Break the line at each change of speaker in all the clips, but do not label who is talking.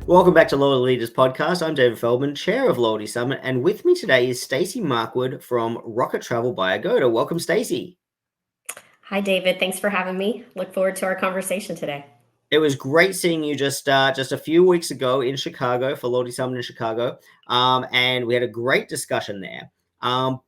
Welcome back to Loyalty Leaders Podcast. I'm David Feldman, Chair of Loyalty Summit, and with me today is Staci Markwood from Rocket Travel by Agoda. Welcome, Staci.
Hi, David. Thanks for having me. Look forward to our conversation today.
It was great seeing you just a few weeks ago in Chicago for Loyalty Summit in Chicago, and we had a great discussion there.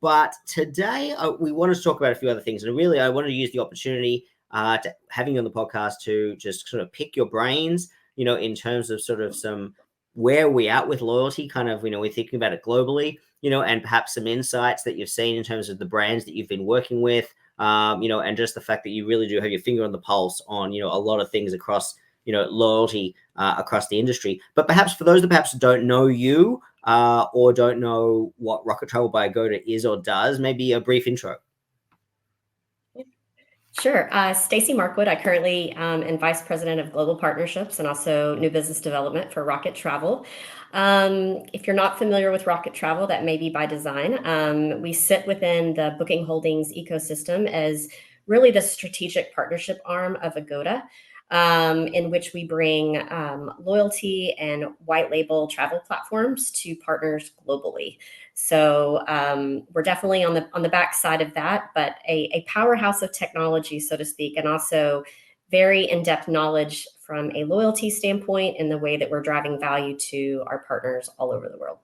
But today we wanted to talk about a few other things, and really I wanted to use the opportunity to having you on the podcast to just sort of pick your brains, in terms of sort of some where we at with loyalty, kind of, we're thinking about it globally, and perhaps some insights that you've seen in terms of the brands that you've been working with, and just the fact that you really do have your finger on the pulse on, a lot of things across, loyalty across the industry. But perhaps for those that perhaps don't know you or don't know what Rocket Travel by Agoda is or does, maybe a brief intro.
Sure. Staci Markwood. I currently am Vice President of Global Partnerships and also New Business Development for Rocket Travel. If you're not familiar with Rocket Travel, that may be by design. We sit within the Booking Holdings ecosystem as really the strategic partnership arm of Agoda, in which we bring loyalty and white label travel platforms to partners globally. So we're definitely on the back side of that, but a powerhouse of technology, so to speak, and also very in-depth knowledge from a loyalty standpoint in the way that we're driving value to our partners all over the world.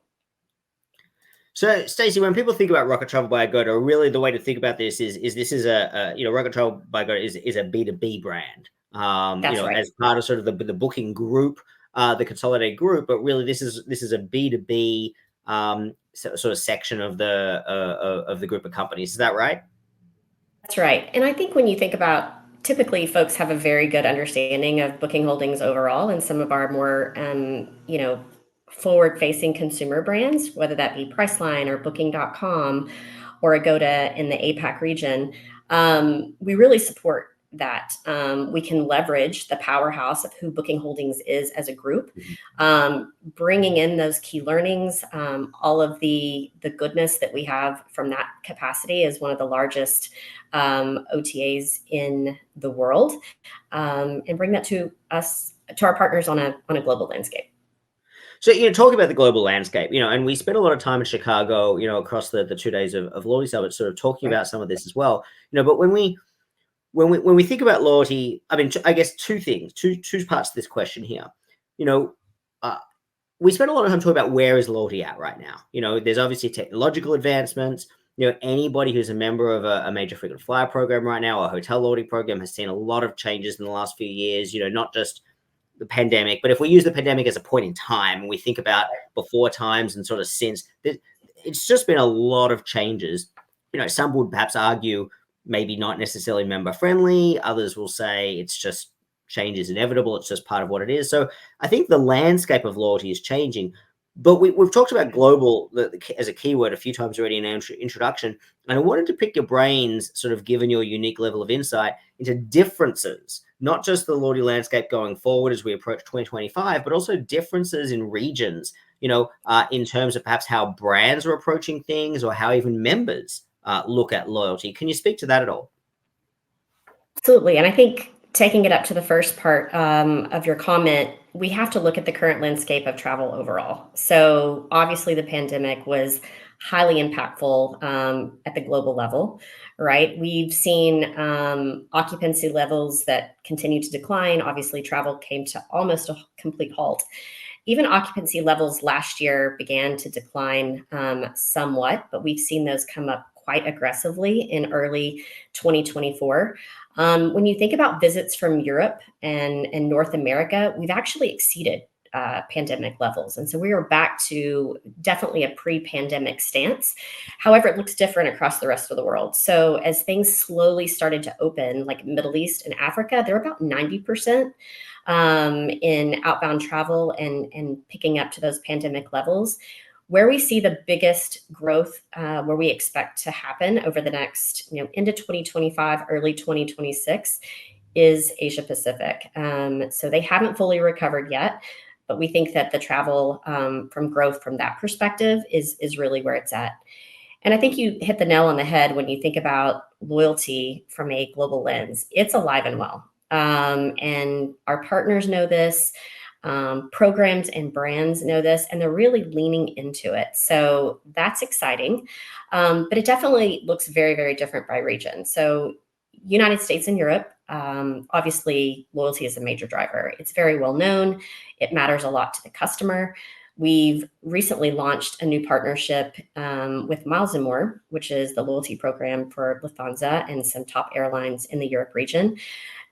So, Staci, when people think about Rocket Travel by Agoda, really the way to think about this is this is Rocket Travel by Agoda is a B2B brand,
That's right.
as part of sort of the booking group, the consolidated group, but really this is a B2B sort of section of the group of companies. Is that right?
That's right. And I think when you think about typically folks have a very good understanding of Booking Holdings overall and some of our more, forward facing consumer brands, whether that be Priceline or Booking.com or Agoda in the APAC region. We really support that. We can leverage the powerhouse of who Booking Holdings is as a group, bringing in those key learnings, all of the goodness that we have from that capacity as one of the largest OTAs in the world, and bring that to our partners on a global landscape.
So, talking about the global landscape, and we spent a lot of time in Chicago, across the 2 days of Loyalty Summit, sort of talking
Right.
about some of this as well. But when we think about loyalty, I mean, I guess two things, two parts to this question here. You know, uh, we spend a lot of time talking about where is loyalty at right now. There's obviously technological advancements. Anybody who's a member of a major frequent flyer program right now, or a hotel loyalty program, has seen a lot of changes in the last few years. Not just the pandemic, but if we use the pandemic as a point in time and we think about before times and sort of since, it's just been a lot of changes. Some would perhaps argue maybe not necessarily member friendly. Others will say it's just change is inevitable. It's just part of what it is. So I think the landscape of loyalty is changing. But we've talked about global as a keyword a few times already in our introduction. And I wanted to pick your brains, sort of given your unique level of insight, into differences, not just the loyalty landscape going forward as we approach 2025, but also differences in regions, in terms of perhaps how brands are approaching things or how even members look at loyalty. Can you speak to that at all?
Absolutely. And I think taking it up to the first part of your comment, we have to look at the current landscape of travel overall. So obviously, the pandemic was highly impactful at the global level, right? We've seen occupancy levels that continue to decline. Obviously, travel came to almost a complete halt. Even occupancy levels last year began to decline somewhat, but we've seen those come up quite aggressively in early 2024. When you think about visits from Europe and North America, we've actually exceeded pandemic levels. And so we are back to definitely a pre-pandemic stance. However, it looks different across the rest of the world. So as things slowly started to open, like Middle East and Africa, they're about 90% in outbound travel and picking up to those pandemic levels. Where we see the biggest growth, where we expect to happen over the next, into 2025, early 2026, is Asia Pacific. So they haven't fully recovered yet, but we think that the travel from growth from that perspective is really where it's at. And I think you hit the nail on the head when you think about loyalty from a global lens. It's alive and well. And our partners know this. Programs and brands know this, and they're really leaning into it. So that's exciting. But it definitely looks very, very different by region. So United States and Europe, obviously loyalty is a major driver. It's very well known. It matters a lot to the customer. We've recently launched a new partnership with Miles & More, which is the loyalty program for Lufthansa and some top airlines in the Europe region.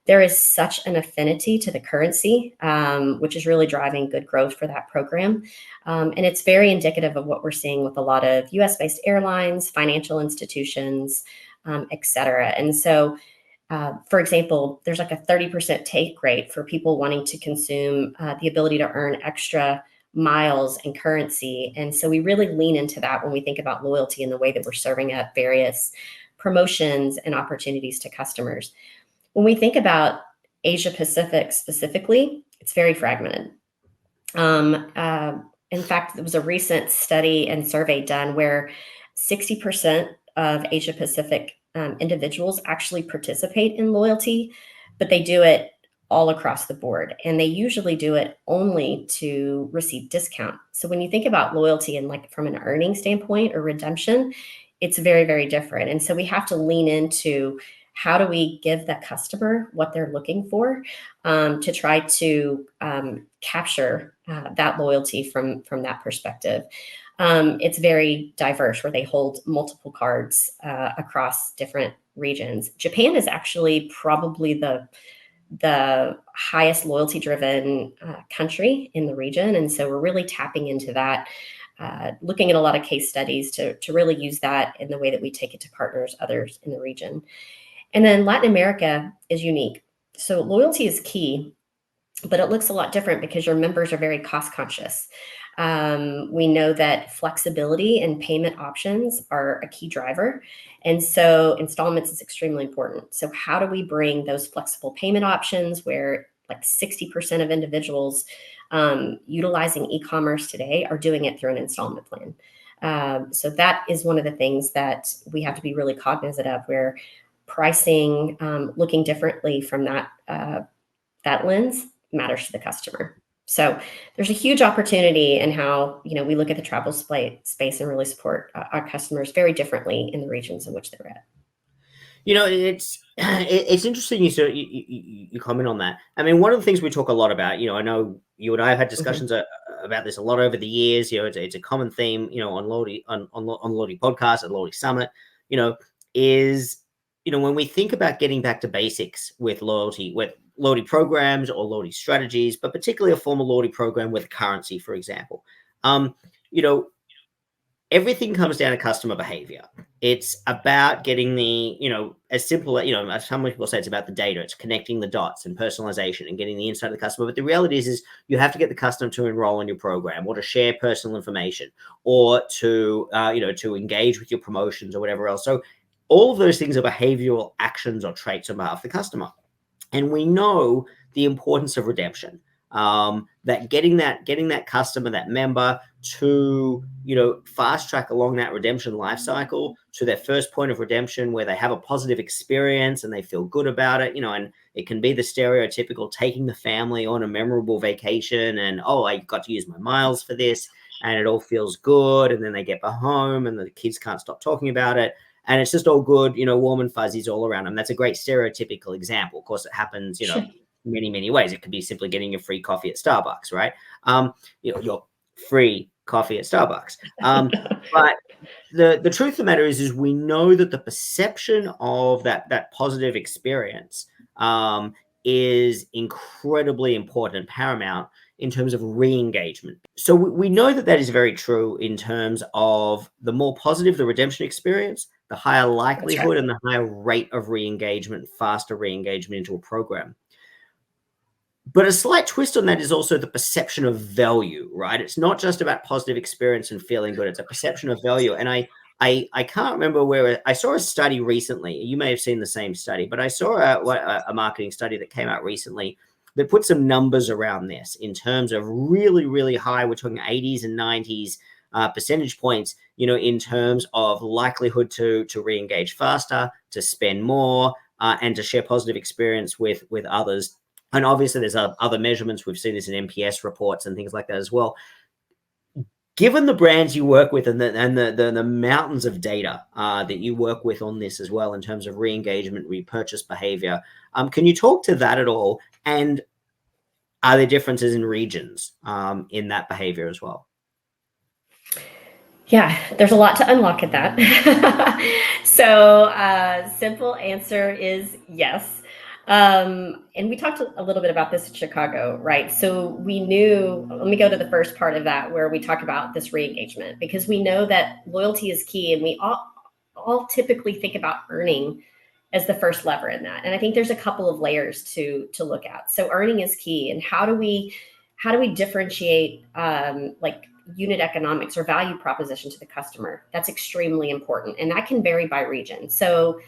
There is such an affinity to the currency, which is really driving good growth for that program. And it's very indicative of what we're seeing with a lot of US-based airlines, financial institutions, et cetera. And so, for example, there's like a 30% take rate for people wanting to consume the ability to earn extra miles and currency. And so we really lean into that when we think about loyalty and the way that we're serving up various promotions and opportunities to customers. When we think about Asia Pacific specifically, it's very fragmented. In fact, there was a recent study and survey done where 60% of Asia Pacific individuals actually participate in loyalty, but they do it all across the board. And they usually do it only to receive discount. So when you think about loyalty and like from an earning standpoint or redemption, it's very, very different. And so we have to lean into how do we give the customer what they're looking for to try to capture that loyalty from that perspective. It's very diverse where they hold multiple cards across different regions. Japan is actually probably the highest loyalty driven country in the region. And so we're really tapping into that, looking at a lot of case studies to really use that in the way that we take it to partners, others in the region. And then Latin America is unique. So loyalty is key, but it looks a lot different because your members are very cost conscious. We know that flexibility and payment options are a key driver. And so installments is extremely important. So how do we bring those flexible payment options where like 60% of individuals utilizing e-commerce today are doing it through an installment plan? So that is one of the things that we have to be really cognizant of, where pricing looking differently from that lens matters to the customer. So there's a huge opportunity in how we look at the travel space and really support our customers very differently in the regions in which they're at.
It's interesting you comment on that. I mean, one of the things we talk a lot about, I know you and I have had discussions about this a lot over the years. It's a common theme, on Loyalty on Loyalty Podcast and Loyalty Summit. Is when we think about getting back to basics with loyalty programs or loyalty strategies, but particularly a formal loyalty program with currency, for example, everything comes down to customer behavior. It's about getting as simple as some people say, it's about the data. It's connecting the dots and personalization and getting the insight of the customer. But the reality is you have to get the customer to enroll in your program or to share personal information or to engage with your promotions or whatever else. So all of those things are behavioral actions or traits on behalf of the customer. And we know the importance of redemption, that getting that customer, that member to, fast track along that redemption life cycle to their first point of redemption where they have a positive experience and they feel good about it, and it can be the stereotypical taking the family on a memorable vacation and, oh, I got to use my miles for this and it all feels good. And then they get home and the kids can't stop talking about it. And it's just all good, warm and fuzzies all around them. That's a great stereotypical example. Of course, it happens,
Sure.
many, many ways. It could be simply getting your free coffee at Starbucks, right? Your free coffee at Starbucks. But the truth of the matter is we know that the perception of that positive experience is incredibly important and paramount in terms of re-engagement. So we know that is very true in terms of the more positive the redemption experience, the higher likelihood and the higher rate of re-engagement, faster re-engagement into a program. But a slight twist on that is also the perception of value, right? It's not just about positive experience and feeling good. It's a perception of value. And I can't remember where I saw a study recently. You may have seen the same study, but I saw a marketing study that came out recently that put some numbers around this in terms of really, really high. We're talking 80s and 90s percentage points, in terms of likelihood to re-engage faster, to spend more, and to share positive experience with others. And obviously there's other measurements. We've seen this in NPS reports and things like that as well. Given the brands you work with and the mountains of data that you work with on this as well in terms of re-engagement, repurchase behavior, can you talk to that at all? And are there differences in regions in that behavior as well?
Yeah, there's a lot to unlock at that. So, simple answer is yes. And we talked a little bit about this in Chicago, right? So we knew, let me go to the first part of that where we talk about this re-engagement, because we know that loyalty is key, and we all typically think about earning as the first lever in that. And I think there's a couple of layers to look at. So earning is key. And how do we differentiate like unit economics or value proposition to the customer? That's extremely important. And that can vary by region. So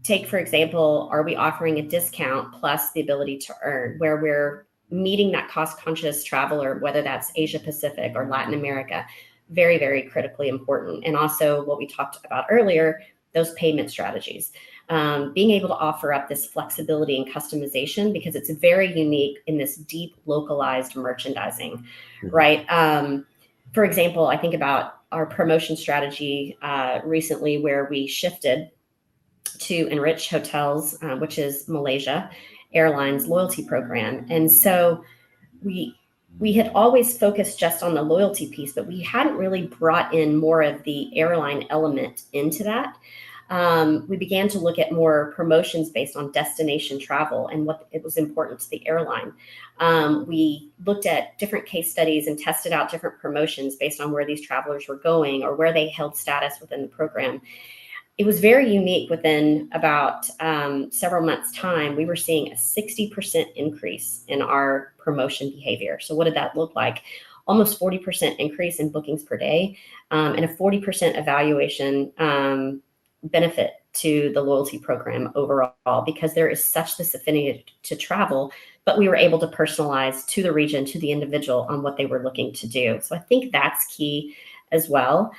take, for example, are we offering a discount plus the ability to earn, where we're meeting that cost conscious traveler, whether that's Asia Pacific or Latin America? Very, very critically important. And also what we talked about earlier, those payment strategies. Being able to offer up this flexibility and customization, because it's very unique in this deep localized merchandising, right? For example, I think about our promotion strategy recently, where we shifted to Enrich Hotels, which is Malaysia Airlines loyalty program. And so we had always focused just on the loyalty piece, but we hadn't really brought in more of the airline element into that. We began to look at more promotions based on destination travel and what it was important to the airline. We looked at different case studies and tested out different promotions based on where these travelers were going or where they held status within the program. It was very unique. Within about several months' time, we were seeing a 60% increase in our promotion behavior. So what did that look like? Almost 40% increase in bookings per day, and a 40% evaluation benefit to the loyalty program overall, because there is such this affinity to travel, but we were able to personalize to the region, to the individual, on what they were looking to do. So I think that's key as well.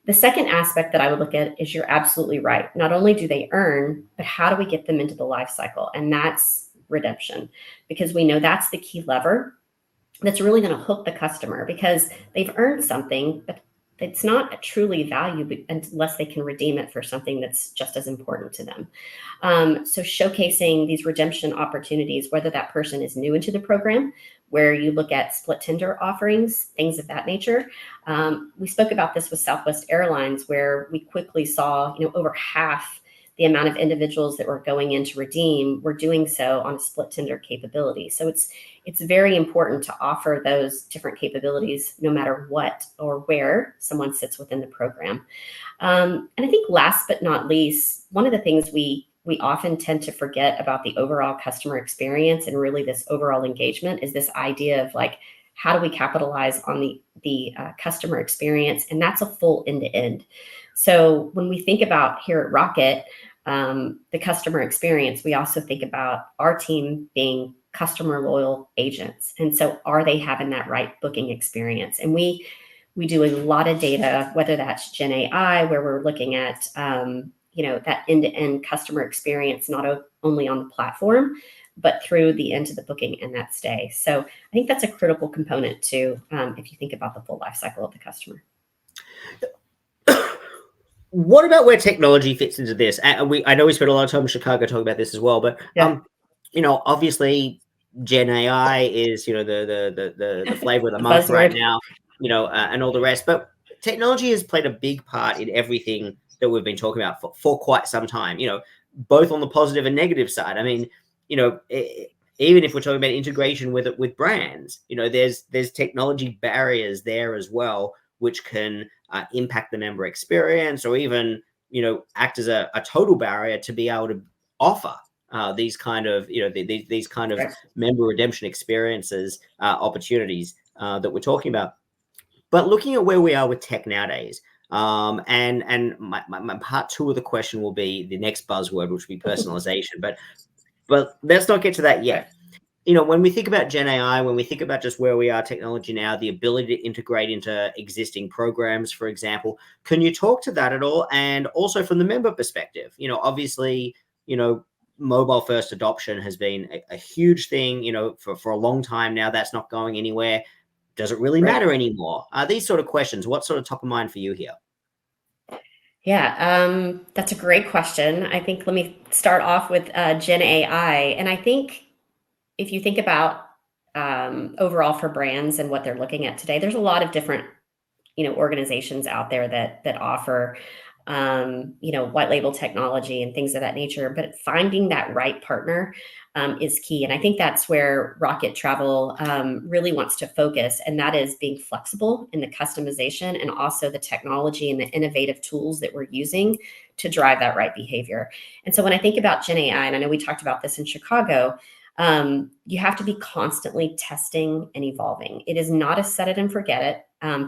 The second aspect that I would look at is, you're absolutely right. Not only do they earn, but how do we get them into the life cycle? And that's redemption, because we know that's the key lever that's really going to hook the customer, because they've earned something, but it's not truly valuable unless they can redeem it for something that's just as important to them. So showcasing these redemption opportunities, whether that person is new into the program, where you look at split tender offerings, things of that nature. We spoke about this with Southwest Airlines, where we quickly saw, over half the amount of individuals that were going in to redeem were doing so on a split tender capability. So it's very important to offer those different capabilities, no matter what or where someone sits within the program. And I think last but not least, one of the things we often tend to forget about the overall customer experience and really this overall engagement is this idea of, like, how do we capitalize on the customer experience? And that's a full end-to-end. So when we think about here at Rocket, the customer experience, we also think about our team being customer loyal agents. And so are they having that right booking experience? And we do a lot of data, whether that's Gen AI, where we're looking at, that end-to-end customer experience, not only on the platform, but through the end of the booking and that stay. So I think that's a critical component too, if you think about the full life cycle of the customer.
What about where technology fits into this? I know we spent a lot of time in Chicago talking about this as well, but
Yeah.
Obviously Gen AI is the flavor of the month right now, and all the rest. But technology has played a big part in everything that we've been talking about for quite some time. Both on the positive and negative side. I mean, even if we're talking about integration with brands, there's technology barriers there as well, which can impact the member experience, or even act as a total barrier to be able to offer these kind of these kind of member redemption experiences, opportunities that we're talking about. But looking at where we are with tech nowadays, and my part two of the question will be the next buzzword, which will be personalization. But let's not get to that yet. When we think about Gen AI, when we think about just where we are technology now, the ability to integrate into existing programs, for example, can you talk to that at all? And also from the member perspective, obviously, mobile first adoption has been a huge thing, for a long time now. That's not going anywhere. Does it really matter anymore? These sort of questions, what's sort of top of mind for you here?
Yeah, that's a great question. I think let me start off with Gen AI. And I think if you think about overall for brands and what they're looking at today, there's a lot of different organizations out there that offer white label technology and things of that nature, but finding that right partner is key. And I think that's where Rocket Travel really wants to focus, and that is being flexible in the customization and also the technology and the innovative tools that we're using to drive that right behavior. And so when I think about Gen AI, and I know we talked about this in Chicago, you have to be constantly testing and evolving. It is not a set it and forget it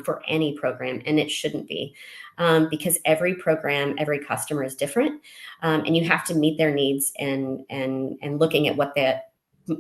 for any program, and it shouldn't be, because every program, every customer is different, and you have to meet their needs and looking at what that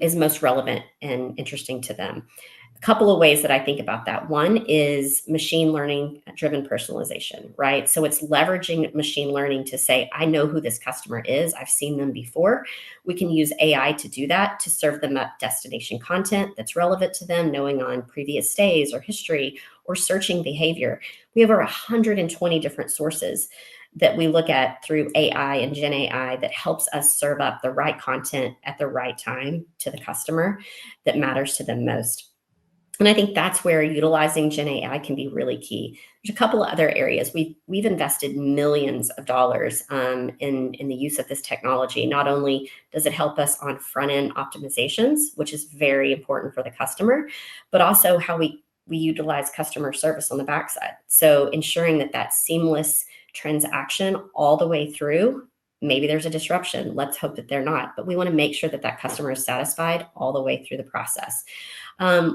is most relevant and interesting to them. A couple of ways that I think about that. One is machine learning driven personalization, right? So it's leveraging machine learning to say, I know who this customer is. I've seen them before. We can use AI to do that, to serve them up destination content that's relevant to them, knowing on previous stays or history or searching behavior. We have over 120 different sources that we look at through AI and Gen AI that helps us serve up the right content at the right time to the customer that matters to them most. And I think that's where utilizing Gen AI can be really key. There's a couple of other areas. We've invested millions of dollars in the use of this technology. Not only does it help us on front end optimizations, which is very important for the customer, but also how we utilize customer service on the backside. So ensuring that seamless transaction all the way through. Maybe there's a disruption. Let's hope that they're not, but we want to make sure that customer is satisfied all the way through the process.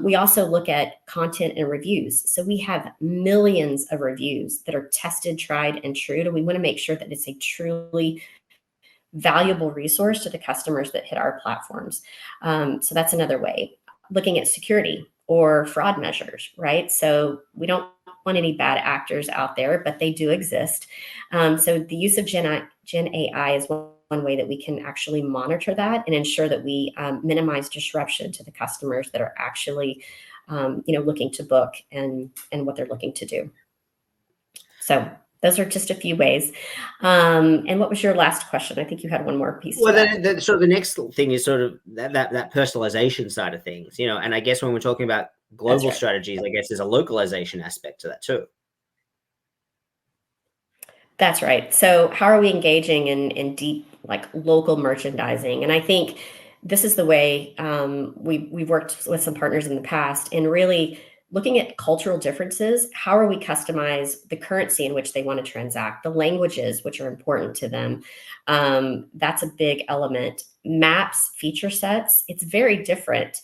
We also look at content and reviews. So we have millions of reviews that are tested, tried, and true. And we want to make sure that it's a truly valuable resource to the customers that hit our platforms. So that's another way. Looking at security or fraud measures, right? So we don't want any bad actors out there, but they do exist. So the use of Gen AI is one way that we can actually monitor that and ensure that we minimize disruption to the customers that are actually, looking to book and what they're looking to do. So those are just a few ways. And what was your last question? I think you had one more piece.
Well, then sort of the next thing is sort of that personalization side of things, and I guess when we're talking about global strategies, I guess there's a localization aspect to that too.
That's right. So how are we engaging in deep, like local merchandising? And I think this is the way we've worked with some partners in the past and really looking at cultural differences. How are we customize the currency in which they want to transact, the languages which are important to them? That's a big element. Maps, feature sets, it's very different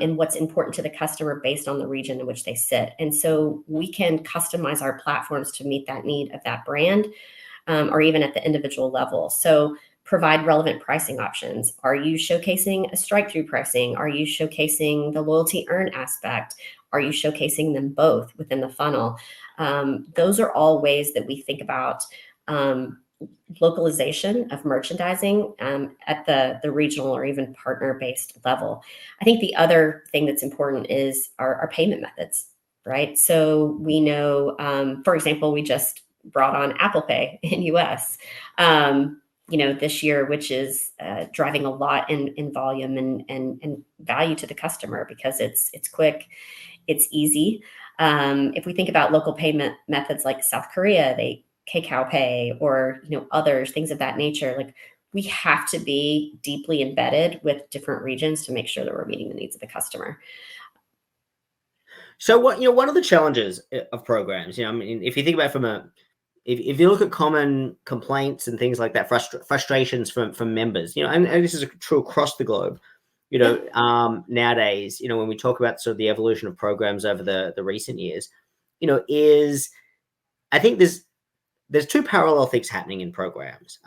in what's important to the customer based on the region in which they sit. And so we can customize our platforms to meet that need of that brand or even at the individual level. So provide relevant pricing options. Are you showcasing a strike-through pricing? Are you showcasing the loyalty earn aspect? Are you showcasing them both within the funnel? Those are all ways that we think about localization of merchandising at the regional or even partner-based level. I think the other thing that's important is our payment methods, right? So we know, for example, we just brought on Apple Pay in US, this year, which is driving a lot in volume and value to the customer because it's quick, it's easy. If we think about local payment methods like South Korea, Kakao Pay or others, things of that nature, like we have to be deeply embedded with different regions to make sure that we're meeting the needs of the customer.
So one of the challenges of programs, I mean, if you think about if you look at common complaints and things like that, frustrations from members, and this is true across the globe, nowadays, when we talk about sort of the evolution of programs over the recent years, is I think there's two parallel things happening in programs,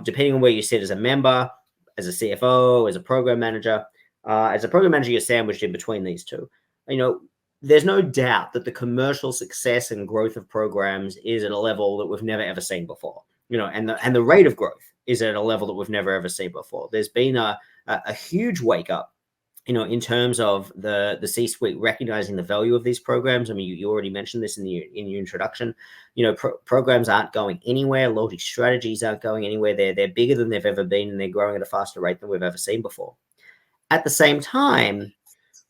depending on where you sit as a member, as a CFO, as a program manager. As a program manager, you're sandwiched in between these two. There's no doubt that the commercial success and growth of programs is at a level that we've never, ever seen before. and the rate of growth is at a level that we've never ever seen before. There's been a huge wake up, in terms of the C-suite recognizing the value of these programs. I mean, you already mentioned this in your introduction. Programs aren't going anywhere. Loyalty strategies aren't going anywhere. They're bigger than they've ever been, and they're growing at a faster rate than we've ever seen before. At the same time,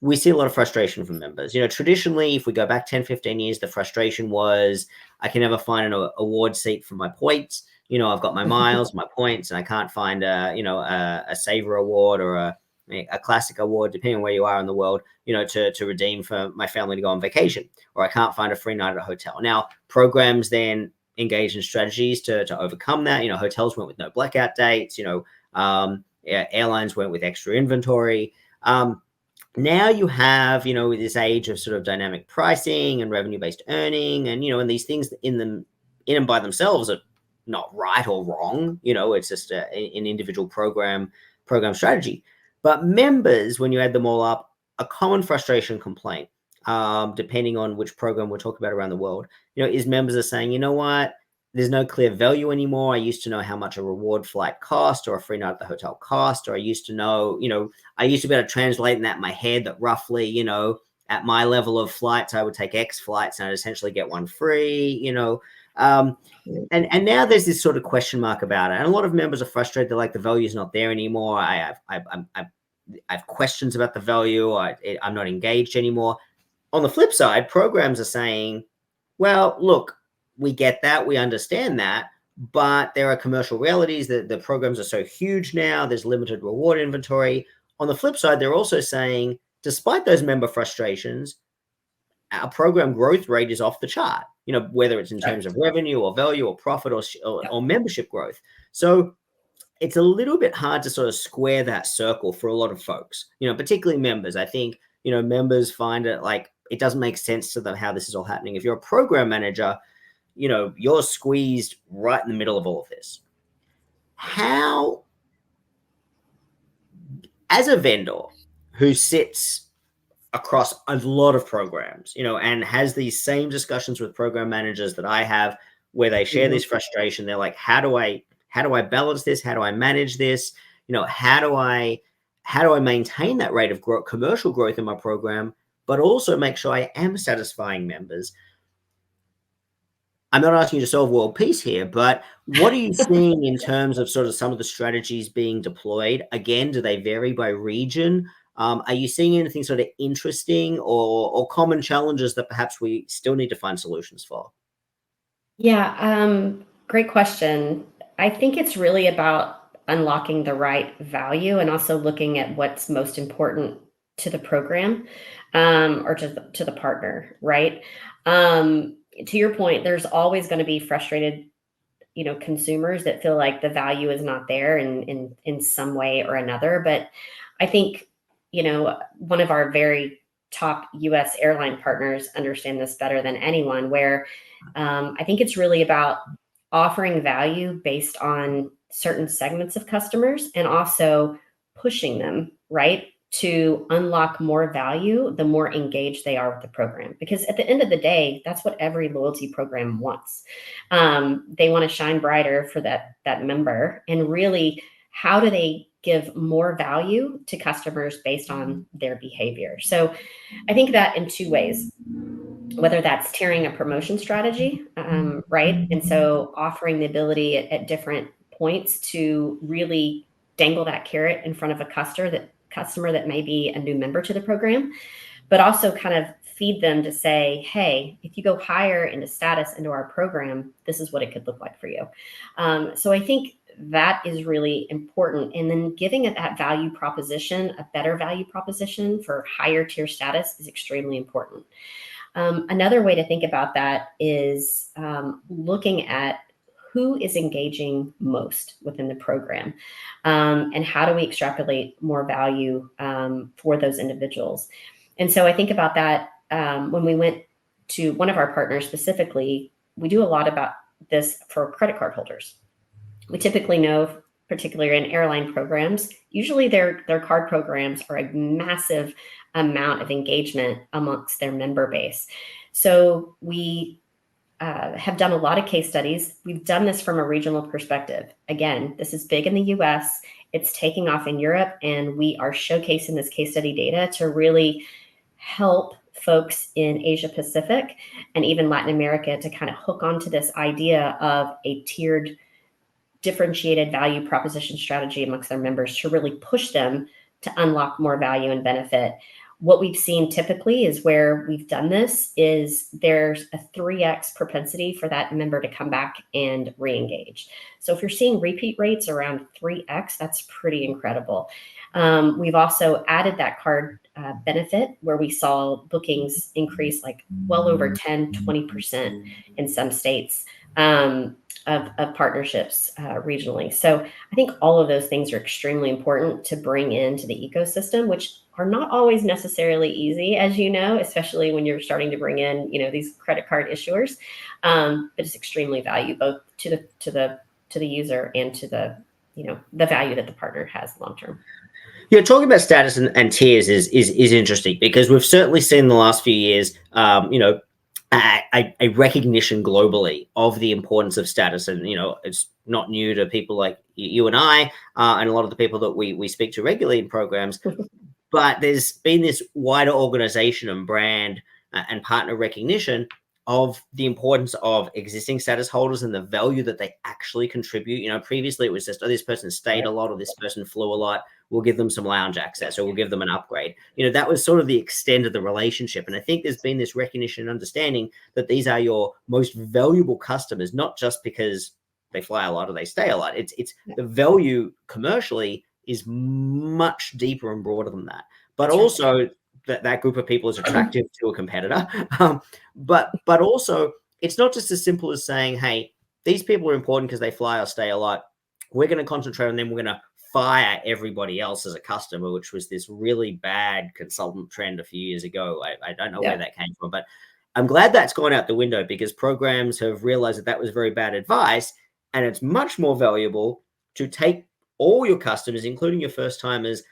we see a lot of frustration from members. Traditionally, if we go back 10, 15 years, the frustration was, I can never find an award seat for my points. I've got my miles, my points, and I can't find a Saver award or a classic award, depending on where you are in the world, to redeem for my family to go on vacation, or I can't find a free night at a hotel. Now, programs then engage in strategies to overcome that. Hotels went with no blackout dates. Airlines went with extra inventory. Now you have, this age of sort of dynamic pricing and revenue-based earning, and these things in and by themselves are not right or wrong. It's just an individual program strategy. But members, when you add them all up, a common frustration complaint, depending on which program we're talking about around the world, is members are saying, you know what, there's no clear value anymore. I used to know how much a reward flight cost or a free night at the hotel cost, or I used to know, I used to be able to translate that in my head that roughly, at my level of flights, I would take X flights and I'd essentially get one free, and now there's this sort of question mark about it. And a lot of members are frustrated. They're like, the value is not there anymore. I have questions about the value. I'm not engaged anymore. On the flip side, programs are saying, well, look, we get that, we understand that, but there are commercial realities that the programs are so huge now, there's limited reward inventory. On the flip side, they're also saying, despite those member frustrations, our program growth rate is off the chart, whether it's in terms of revenue or value or profit or membership growth. So it's a little bit hard to sort of square that circle for a lot of folks, particularly members. I think, members find it like it doesn't make sense to them how this is all happening. If you're a program manager, you're squeezed right in the middle of all of this. How, as a vendor who sits across a lot of programs, and has these same discussions with program managers that I have, where they share this frustration, they're like, how do I balance this? How do I manage this? How do I maintain that rate of commercial growth in my program, but also make sure I am satisfying members? I'm not asking you to solve world peace here, but what are you seeing in terms of sort of some of the strategies being deployed? Again, do they vary by region? Are you seeing anything sort of interesting or common challenges that perhaps we still need to find solutions for?
Yeah, great question. I think it's really about unlocking the right value and also looking at what's most important to the program, or to the partner, right? To your point, there's always going to be frustrated, consumers that feel like the value is not there in some way or another. But I think, one of our very top US airline partners understand this better than anyone, where I think it's really about offering value based on certain segments of customers and also pushing them, right, to unlock more value the more engaged they are with the program. Because at the end of the day, that's what every loyalty program wants. They want to shine brighter for that member. And really, how do they give more value to customers based on their behavior? So I think that in two ways, whether that's tiering a promotion strategy, right? And so offering the ability at different points to really dangle that carrot in front of a customer that may be a new member to the program, but also kind of feed them to say, hey, if you go higher into status into our program, this is what it could look like for you. So I think that is really important. And then giving it that value proposition, a better value proposition for higher tier status, is extremely important. Another way to think about that is looking at who is engaging most within the program, and how do we extrapolate more value for those individuals. And so I think about that when we went to one of our partners specifically, we do a lot about this for credit card holders. We typically know, particularly in airline programs, usually their card programs are a massive amount of engagement amongst their member base. So we have done a lot of case studies. We've done this from a regional perspective. Again, this is big in the US, it's taking off in Europe, and we are showcasing this case study data to really help folks in Asia Pacific and even Latin America to kind of hook onto this idea of a tiered, differentiated value proposition strategy amongst their members to really push them to unlock more value and benefit. What we've seen typically is where we've done this is there's a 3x propensity for that member to come back and re-engage. So if you're seeing repeat rates around 3x, that's pretty incredible. We've also added that card benefit where we saw bookings increase like well over 10, 20% in some states of partnerships regionally. So I think all of those things are extremely important to bring into the ecosystem, which are not always necessarily easy, as you know, especially when you're starting to bring in, these credit card issuers. But it's extremely valuable both to the user and to the value that the partner has long term.
Yeah, talking about status and tiers is interesting because we've certainly seen in the last few years, a recognition globally of the importance of status, and it's not new to people like you and I, and a lot of the people that we speak to regularly in programs. But there's been this wider organization and brand and partner recognition of the importance of existing status holders and the value that they actually contribute. Previously it was just, this person stayed a lot or this person flew a lot. We'll give them some lounge access or we'll give them an upgrade. That was sort of the extent of the relationship. And I think there's been this recognition and understanding that these are your most valuable customers, not just because they fly a lot or they stay a lot. It's the value commercially is much deeper and broader than that. But
That's
also
right.
that group of people is attractive to a competitor. But also it's not just as simple as saying, hey, these people are important because they fly or stay a lot. We're going to concentrate on them. We're going to fire everybody else as a customer, which was this really bad consultant trend a few years ago. I don't know where that came from, but I'm glad that's gone out the window because programs have realized that was very bad advice. And it's much more valuable to take all your customers, including your first timers,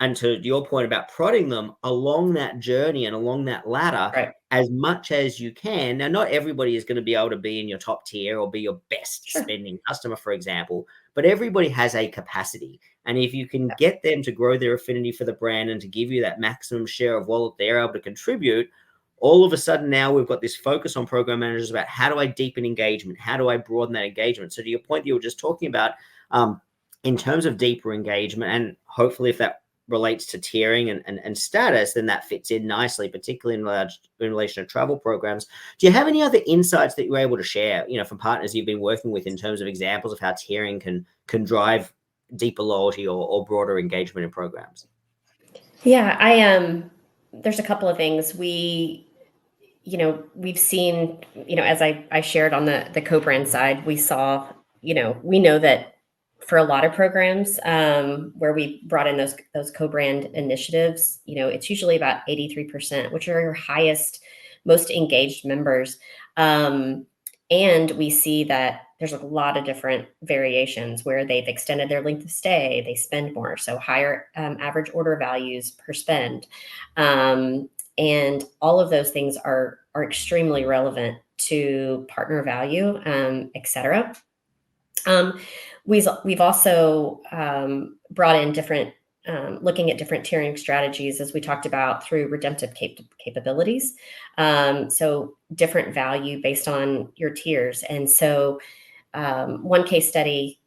and to your point about prodding them along that journey and along that ladder as much as you can. Now, not everybody is going to be able to be in your top tier or be your best spending customer, for example, but everybody has a capacity. And if you can get them to grow their affinity for the brand and to give you that maximum share of wallet they're able to contribute, all of a sudden now we've got this focus on program managers about how do I deepen engagement? How do I broaden that engagement? So to your point that you were just talking about, in terms of deeper engagement, and hopefully if that relates to tiering and status, then that fits in nicely, particularly in relation to travel programs. Do you have any other insights that you're able to share, from partners you've been working with in terms of examples of how tiering can drive deeper loyalty or broader engagement in programs?
Yeah, there's a couple of things we've seen, as I shared on the co-brand side, we saw, we know that for a lot of programs where we brought in those co-brand initiatives, it's usually about 83%, which are your highest, most engaged members. And we see that there's a lot of different variations where they've extended their length of stay, they spend more, so higher average order values per spend. And all of those things are extremely relevant to partner value, et cetera. We've also brought in different, looking at different tiering strategies, as we talked about, through redemptive capabilities. So different value based on your tiers. And so one case study,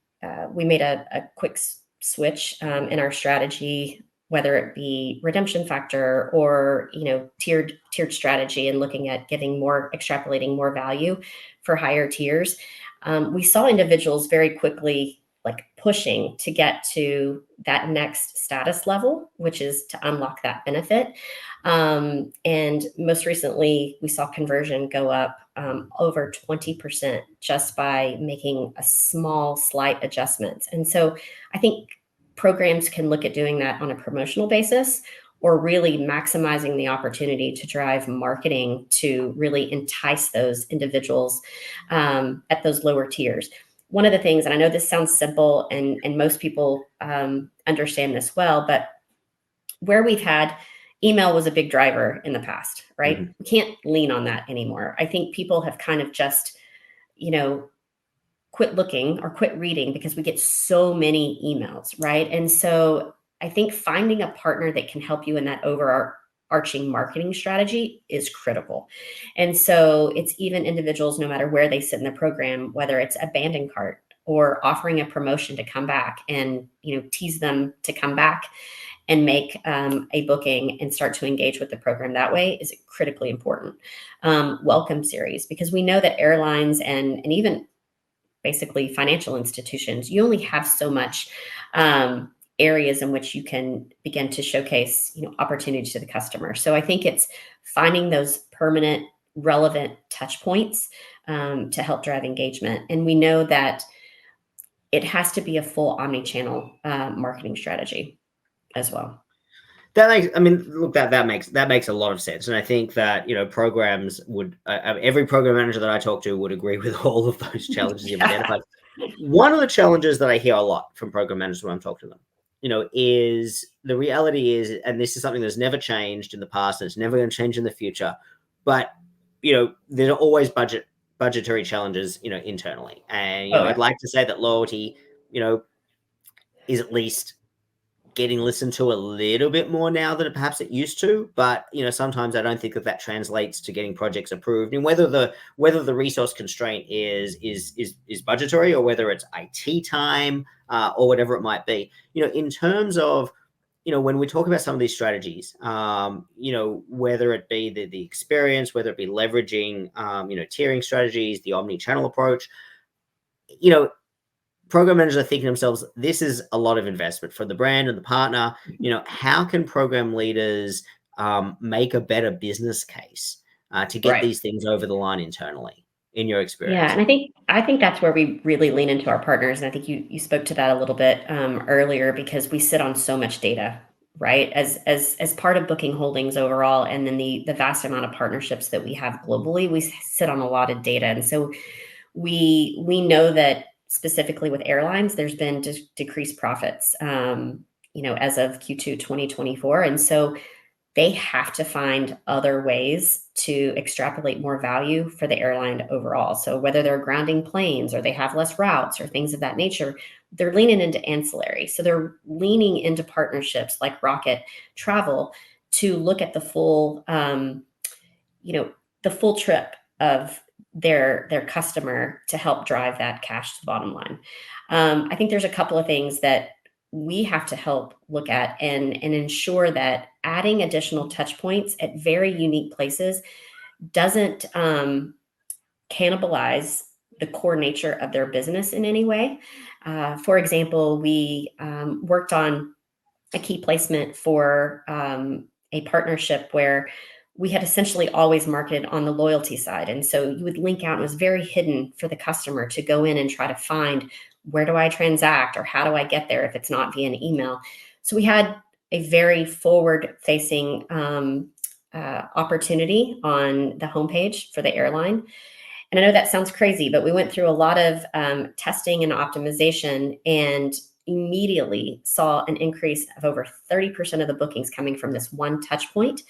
we made a quick switch in our strategy, whether it be redemption factor or tiered strategy, and looking at extrapolating more value for higher tiers. We saw individuals very quickly pushing to get to that next status level, which is to unlock that benefit. And most recently, we saw conversion go up over 20% just by making a slight adjustments. And so I think programs can look at doing that on a promotional basis, or really maximizing the opportunity to drive marketing to really entice those individuals at those lower tiers. One of the things, and I know this sounds simple and most people understand this well, but where we've had email was a big driver in the past, right?
Mm-hmm.
We can't lean on that anymore. I think people have kind of just, quit looking or quit reading because we get so many emails, right? And so I think finding a partner that can help you in that overarching marketing strategy is critical. And so it's even individuals, no matter where they sit in the program, whether it's abandoned cart or offering a promotion to come back and tease them to come back and make a booking and start to engage with the program that way is critically important. Welcome series, because we know that airlines and even basically financial institutions, you only have so much areas in which you can begin to showcase opportunity to the customer. So I think it's finding those permanent, relevant touch points to help drive engagement. And we know that it has to be a full omni-channel marketing strategy as well.
That makes, I mean, look, that makes a lot of sense, and I think that programs would every program manager that I talk to would agree with all of those challenges you've identified. One of the challenges that I hear a lot from program managers when I'm talking to them, is the reality is, and this is something that's never changed in the past, and it's never going to change in the future, but there are always budgetary challenges, internally, and
Oh, yeah.
I'd like to say that loyalty, is at least getting listened to a little bit more now than perhaps it used to, but sometimes I don't think that translates to getting projects approved, and whether the resource constraint is budgetary, or whether it's IT time, or whatever it might be. In terms of when we talk about some of these strategies, whether it be the experience, whether it be leveraging tiering strategies, the omni-channel approach, program managers are thinking to themselves, this is a lot of investment for the brand and the partner. How can program leaders make a better business case to get
Right.
these things over the line internally, in your
Yeah,
experience?
and I think that's where we really lean into our partners, and I think you spoke to that a little bit earlier, because we sit on so much data, right? As part of Booking Holdings overall, and then the vast amount of partnerships that we have globally, we sit on a lot of data, and so we know that specifically with airlines, there's been decreased profits, as of Q2 2024, and so they have to find other ways to extrapolate more value for the airline overall. So whether they're grounding planes or they have less routes or things of that nature, they're leaning into ancillary. So they're leaning into partnerships like Rocket Travel to look at the full, the full trip of their customer to help drive that cash to the bottom line. I think there's a couple of things that we have to help look at and ensure that adding additional touch points at very unique places doesn't cannibalize the core nature of their business in any way. For example, we worked on a key placement for a partnership where we had essentially always marketed on the loyalty side. And so you would link out, and it was very hidden for the customer to go in and try to find, where do I transact or how do I get there if it's not via an email? So we had a very forward facing opportunity on the homepage for the airline. And I know that sounds crazy, but we went through a lot of testing and optimization, and immediately saw an increase of over 30% of the bookings coming from this one touch point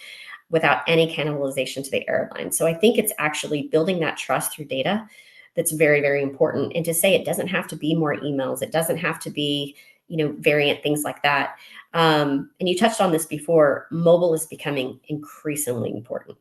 without any cannibalization to the airline. So I think it's actually building that trust through data that's very, very important. And to say it doesn't have to be more emails, it doesn't have to be, variant things like that. And you touched on this before, mobile is becoming increasingly important.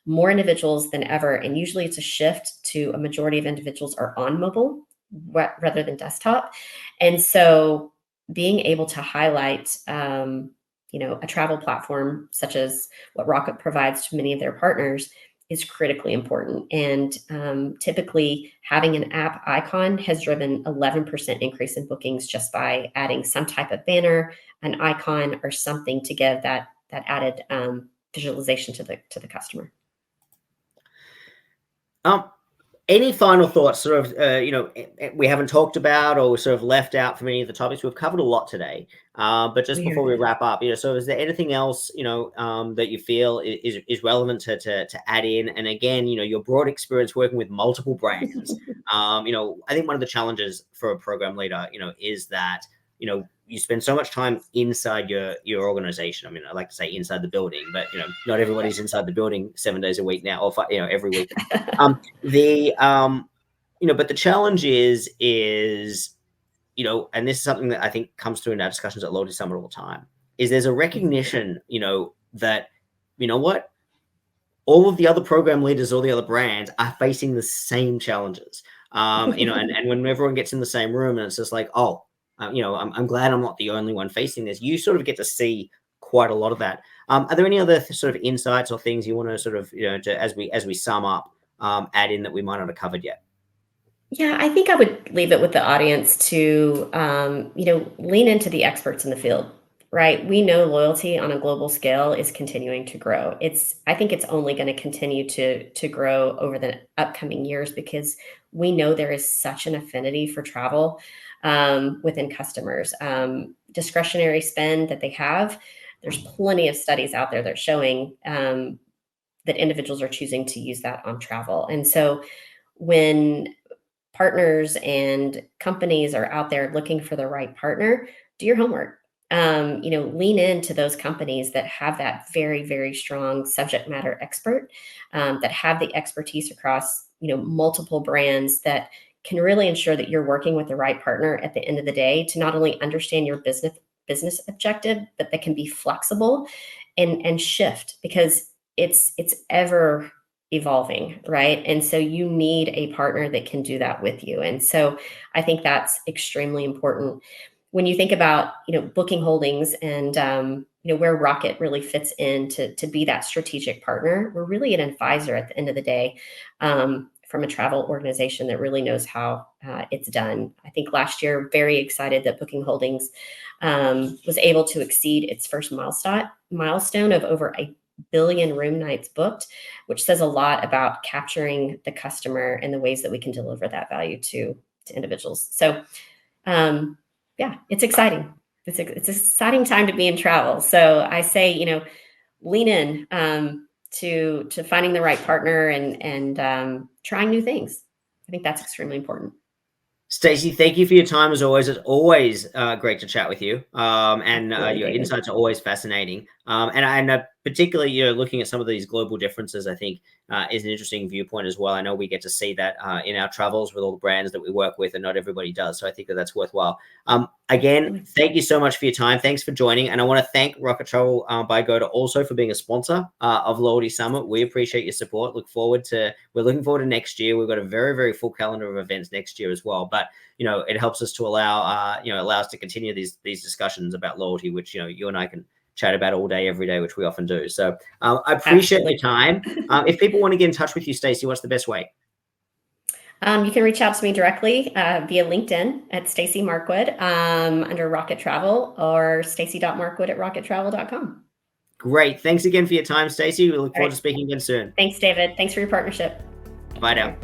More individuals than ever, and usually it's a shift to a majority of individuals are on mobile rather than desktop. And so being able to highlight, a travel platform such as what Rocket provides to many of their partners is critically important. And typically having an app icon has driven 11% increase in bookings just by adding some type of banner, an icon, or something to give that added visualization to the customer.
Any final thoughts, sort of, we haven't talked about or sort of left out from any of the topics? We've covered a lot today, but just
We
before we
are.
wrap up, so is there anything else, that you feel is relevant to add in? And again, your broad experience working with multiple brands, I think one of the challenges for a program leader, is that you spend so much time inside your organization. I mean, I like to say inside the building, but not everybody's inside the building 7 days a week now, or every week. But the challenge is and this is something that I think comes through in our discussions at Loyalty Summit all the time, is there's a recognition, that, what, all of the other program leaders, all the other brands are facing the same challenges. And when everyone gets in the same room and it's just like, I'm glad I'm not the only one facing this. You sort of get to see quite a lot of that. Are there any other sort of insights or things you want to sort of, as we sum up, add in that we might not have covered yet?
Yeah, I think I would leave it with the audience to, lean into the experts in the field, right? We know loyalty on a global scale is continuing to grow. I think it's only going to continue to grow over the upcoming years because we know there is such an affinity for travel within customers. Discretionary spend that they have, there's plenty of studies out there that are showing that individuals are choosing to use that on travel. And so when partners and companies are out there looking for the right partner, do your homework. Lean into those companies that have that very, very strong subject matter expert, that have the expertise across, multiple brands that can really ensure that you're working with the right partner at the end of the day to not only understand your business objective, but that can be flexible and shift because it's ever evolving, right? And so you need a partner that can do that with you. And so I think that's extremely important. When you think about, Booking Holdings and, where Rocket really fits in to be that strategic partner, we're really an advisor at the end of the day, from a travel organization that really knows how it's done. I think last year, very excited that Booking Holdings was able to exceed its first milestone of over 1 billion room nights booked, which says a lot about capturing the customer and the ways that we can deliver that value to individuals. So, yeah, it's exciting. It's an exciting time to be in travel. So I say, lean in to finding the right partner and trying new things. I think that's extremely important.
Staci, thank you for your time as always. It's always great to chat with you, and
Absolutely,
your
David.
insights are always fascinating. And particularly, looking at some of these global differences, I think is an interesting viewpoint as well. I know we get to see that in our travels with all the brands that we work with, and not everybody does. So I think that's worthwhile. Again, thank you so much for your time. Thanks for joining, and I want to thank Rocket Travel by Agoda also for being a sponsor of Loyalty Summit. We appreciate your support. We're looking forward to next year. We've got a very, very full calendar of events next year as well. But it helps us to allow us to continue these discussions about loyalty, which you and I can chat about all day, every day, which we often do. So I appreciate your time. If people want to get in touch with you, Staci, what's the best way?
You can reach out to me directly via LinkedIn at Staci Markwood under Rocket Travel or staci.markwood@rockettravel.com.
Great. Thanks again for your time, Staci. We look forward to speaking again soon.
Thanks, David. Thanks for your partnership.
Bye now.